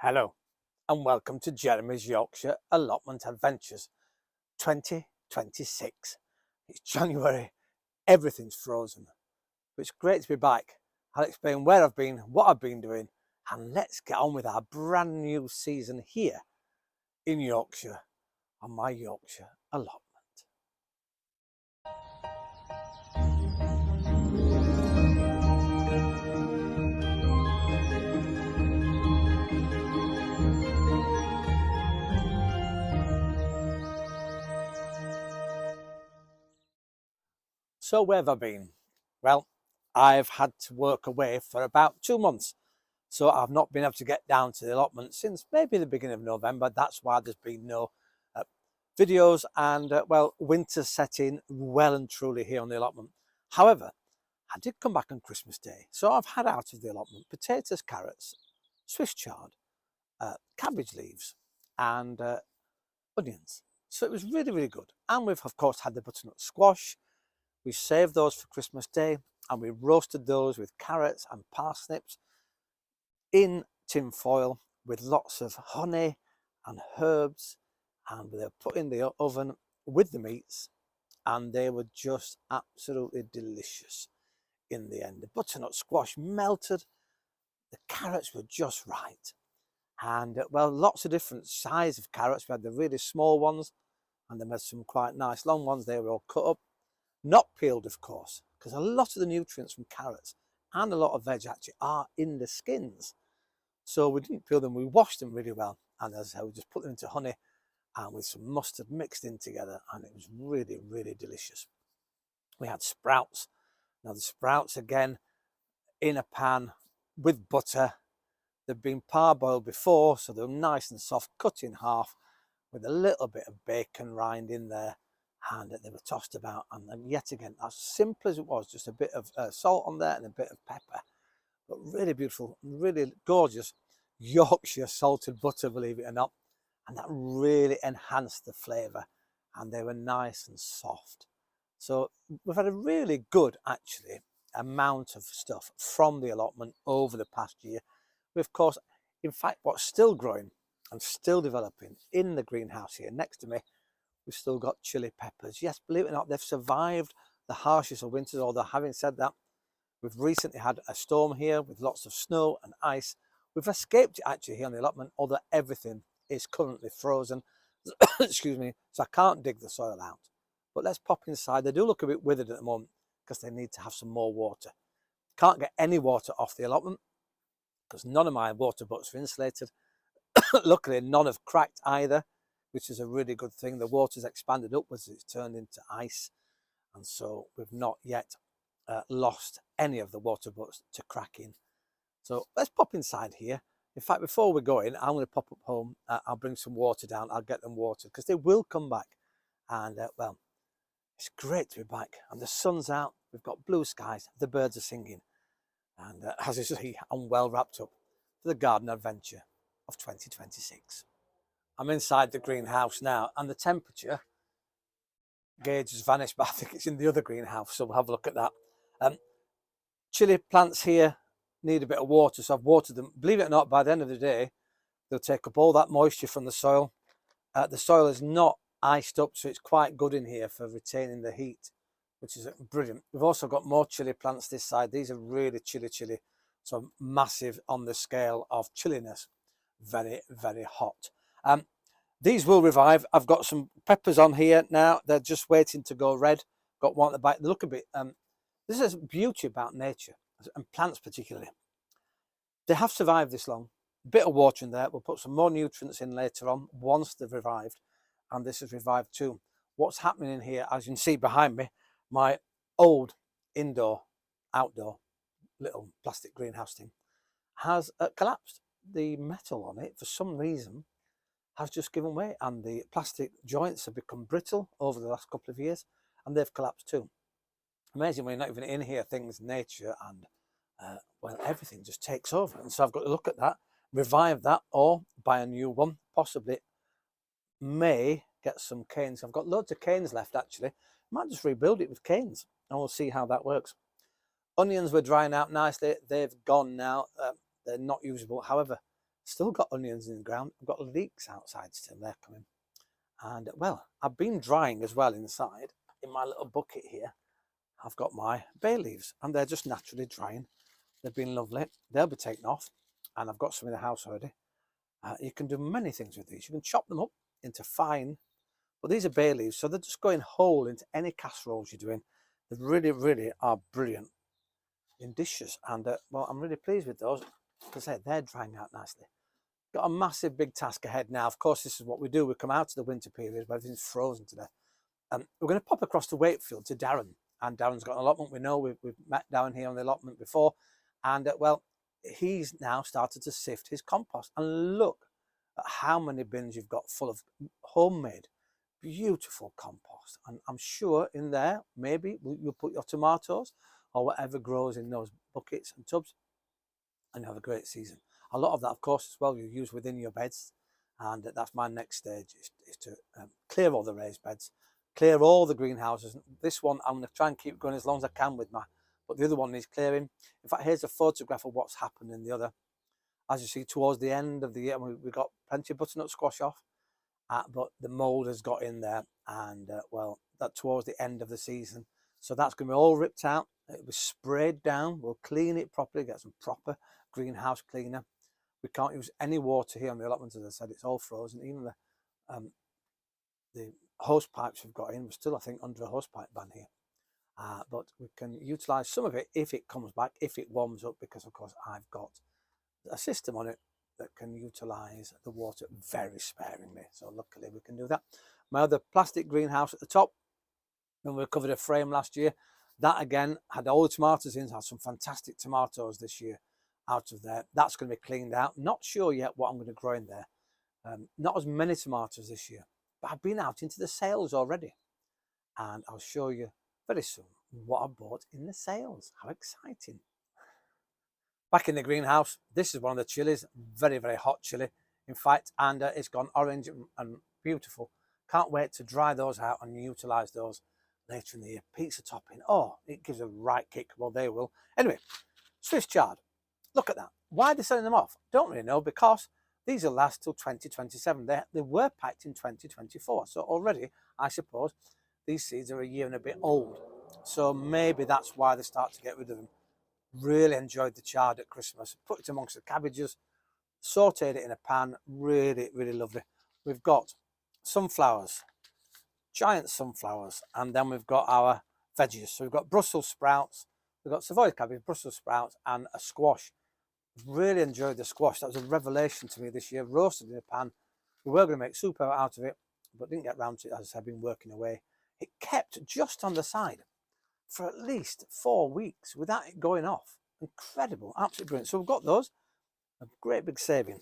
Hello and welcome to Jeremy's Yorkshire Allotment Adventures 2026. It's January, everything's frozen, but it's great to be back. I'll explain where I've been, what I've been doing, and let's get on with our brand new season here in Yorkshire on my Yorkshire Allotment. So where have I been? Well, I've had to work away for about 2 months. So I've not been able to get down to the allotment since maybe the beginning of November. That's why there's been no videos and, well, winter set in well and truly here on the allotment. However, I did come back on Christmas Day. So I've had out of the allotment potatoes, carrots, Swiss chard, cabbage leaves and onions. So it was really, really good. And we've, of course, had the butternut squash. We saved those for Christmas Day and we roasted those with carrots and parsnips in tin foil with lots of honey and herbs, and they're put in the oven with the meats, and they were just absolutely delicious in the end. The butternut squash melted, the carrots were just right, and well, lots of different size of carrots. We had the really small ones, and then we had some quite nice long ones. They were all cut up, not peeled, of course, because a lot of the nutrients from carrots and a lot of veg actually are in the skins. So we didn't peel them, we washed them really well. And as I said, we just put them into honey and with some mustard mixed in together. And it was really, really delicious. We had sprouts. Now the sprouts, again, in a pan with butter. They've been parboiled before, so they're nice and soft, cut in half with a little bit of bacon rind in there. And they were tossed about. And yet again, as simple as it was, just a bit of salt on there and a bit of pepper. But really beautiful, really gorgeous Yorkshire salted butter, believe it or not. And that really enhanced the flavour. And they were nice and soft. So we've had a really good, actually, amount of stuff from the allotment over the past year. We, of course, in fact, what's still growing and still developing in the greenhouse here next to me, we've still got chili peppers. Yes, believe it or not, they've survived the harshest of winters, although having said that, we've recently had a storm here with lots of snow and ice. We've escaped it actually here on the allotment, although everything is currently frozen. Excuse me, so I can't dig the soil out. But let's pop inside. They do look a bit withered at the moment because they need to have some more water. Can't get any water off the allotment because none of my water butts are insulated. Luckily, none have cracked either, which is a really good thing. The water's expanded upwards, it's turned into ice. And so we've not yet lost any of the water butts to cracking. So let's pop inside here. In fact, before we go in, I'm going to pop up home. I'll bring some water down. I'll get them watered because they will come back. And well, it's great to be back. And the sun's out. We've got blue skies. The birds are singing. And as you see, I'm well wrapped up for the garden adventure of 2026. I'm inside the greenhouse now, and the temperature gauge has vanished, but I think it's in the other greenhouse. So we'll have a look at that. Chili plants here need a bit of water, so I've watered them. Believe it or not, by the end of the day, they'll take up all that moisture from the soil. The soil is not iced up, so it's quite good in here for retaining the heat, which is brilliant. We've also got more chili plants this side. These are really chili, so massive on the scale of chilliness. Very, very hot. These will revive. I've got some peppers on here now. They're just waiting to go red. Got one at the back. They look a bit... this is beauty about nature, and plants particularly. They have survived this long. A bit of water in there. We'll put some more nutrients in later on once they've revived. And this has revived too. What's happening in here, as you can see behind me, my old outdoor little plastic greenhouse thing has collapsed. The metal on it, for some reason, has just given way, and the plastic joints have become brittle over the last couple of years, and they've collapsed too. Amazing when you're not even in here, things, nature, and well, everything just takes over. And so I've got to look at that, revive that, or buy a new one. Possibly may get some canes. I've got loads of canes left actually. Might just rebuild it with canes, and we'll see how that works. Onions were drying out nicely. They've gone now. They're not usable. However, Still got onions in the ground. I've got leeks outside still, they're coming. And well, I've been drying as well inside. In my little bucket here, I've got my bay leaves and they're just naturally drying. They've been lovely. They'll be taken off, and I've got some in the house already. You can do many things with these. You can chop them up into fine, but these are bay leaves, so they're just going whole into any casseroles you're doing. They really, really are brilliant in dishes, and well, I'm really pleased with those because they're drying out nicely. Got a massive big task ahead now. Of course, this is what we do. We come out of the winter period where everything's frozen to death. We're going to pop across to Wakefield to Darren, and Darren's got an allotment. We know we've met down here on the allotment before, and well, he's now started to sift his compost. And look at how many bins you've got full of homemade, beautiful compost. And I'm sure in there, maybe you'll put your tomatoes or whatever grows in those buckets and tubs, and you have a great season. A lot of that, of course, as well, you use within your beds. And that's my next stage, is to clear all the raised beds, clear all the greenhouses. This one I'm going to try and keep going as long as I can with but the other one needs clearing. In fact, here's a photograph of what's happened in the other. As you see, towards the end of the year, we got plenty of butternut squash off, but the mold has got in there, and well, that towards the end of the season. So that's going to be all ripped out. It was sprayed down. We'll clean it properly, get some proper greenhouse cleaner. We can't use any water here on the allotment, as I said, it's all frozen. Even the hose pipes we've got in, we're still, I think, under a hose pipe ban here. But we can utilise some of it if it comes back, if it warms up, because of course I've got a system on it that can utilise the water very sparingly. So luckily we can do that. My other plastic greenhouse at the top, when we covered a frame last year, that again had all the tomatoes in, had some fantastic tomatoes this year out of there. That's going to be cleaned out. Not sure yet what I'm going to grow in there. Not as many tomatoes this year, but I've been out into the sales already, and I'll show you very soon what I bought in the sales. How exciting. Back in the greenhouse, this is one of the chilies, very, very hot chili, in fact, and it's gone orange and beautiful. Can't wait to dry those out and utilise those later in the year. Pizza topping, oh, it gives a right kick. Well, they will. Anyway, Swiss chard, look at that. Why are they selling them off? Don't really know, because these will last till 2027. They were packed in 2024, so already, I suppose, these seeds are a year and a bit old. So maybe that's why they start to get rid of them. Really enjoyed the chard at Christmas. Put it amongst the cabbages, sauteed it in a pan. Really, really lovely. We've got sunflowers, giant sunflowers, and then we've got our veggies. So we've got Brussels sprouts, we've got Savoy cabbage, Brussels sprouts, and a squash. Really enjoyed the squash. That was a revelation to me this year. Roasted in a pan. We were going to make soup out of it, but didn't get round to it. As I said, been working away. It kept just on the side for at least 4 weeks without it going off. Incredible, absolutely brilliant. So we've got those, a great big saving.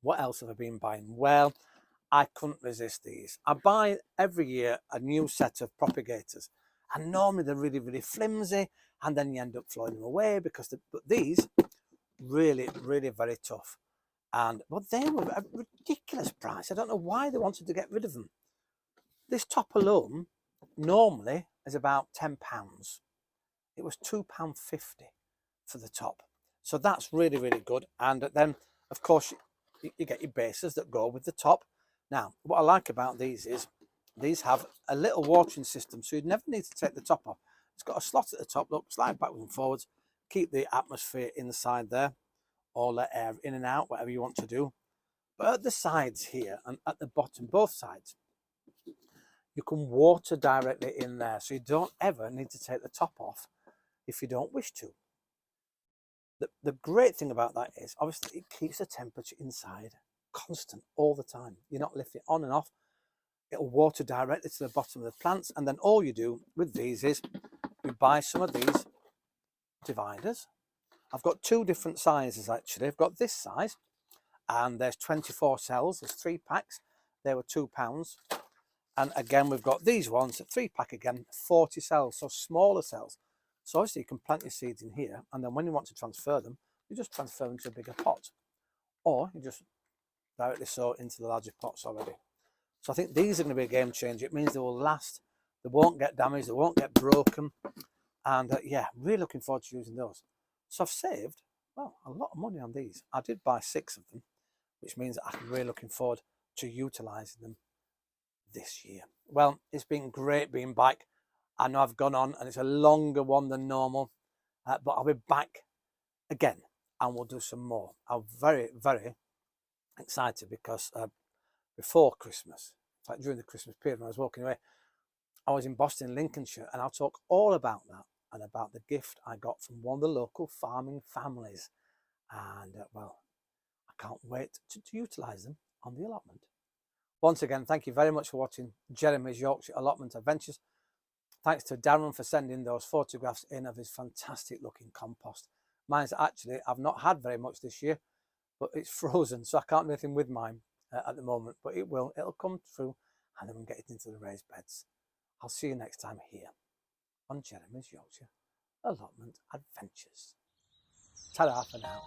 What else have I been buying? Well, I couldn't resist these. I buy every year a new set of propagators, and normally they're really, really flimsy, and then you end up throwing them away because but these really, really very tough. And well, they were a ridiculous price. I don't know why they wanted to get rid of them. This top alone normally is about £10. It was £2.50 for the top. So that's really, really good. And then, of course, you get your bases that go with the top. Now, what I like about these is these have a little watering system, so you'd never need to take the top off. It's got a slot at the top, look, slide backwards and forwards, keep the atmosphere inside there, or let air in and out, whatever you want to do. But at the sides here and at the bottom, both sides, you can water directly in there, so you don't ever need to take the top off if you don't wish to. The great thing about that is, obviously, it keeps the temperature inside constant all the time. You're not lifting it on and off. It'll water directly to the bottom of the plants, and then all you do with these is you buy some of these dividers. I've got 2 different sizes, actually. I've got this size, and there's 24 cells. There's 3 packs. They were £2. And again, we've got these ones, a 3-pack again, 40 cells, so smaller cells. So obviously you can plant your seeds in here, and then when you want to transfer them, you just transfer them to a bigger pot. Or you just directly sow into the larger pots already. So I think these are going to be a game changer. It means they will last, they won't get damaged, they won't get broken. And yeah, really looking forward to using those. So I've saved well, a lot of money on these. I did buy 6 of them, which means I'm really looking forward to utilising them this year. Well, it's been great being back. I know I've gone on and it's a longer one than normal, but I'll be back again and we'll do some more. I'm very, very excited because before Christmas, in fact, during the Christmas period when I was walking away, I was in Boston, Lincolnshire, and I'll talk all about that and about the gift I got from one of the local farming families. And well, I can't wait to utilise them on the allotment. Once again, thank you very much for watching Jeremy's Yorkshire Allotment Adventures. Thanks to Darren for sending those photographs in of his fantastic looking compost. Mine's actually, I've not had very much this year, but it's frozen, so I can't do anything with mine at the moment, but it'll come through and then we'll get it into the raised beds. I'll see you next time here on Jeremy's Yorkshire Allotment Adventures. Ta-ra for now.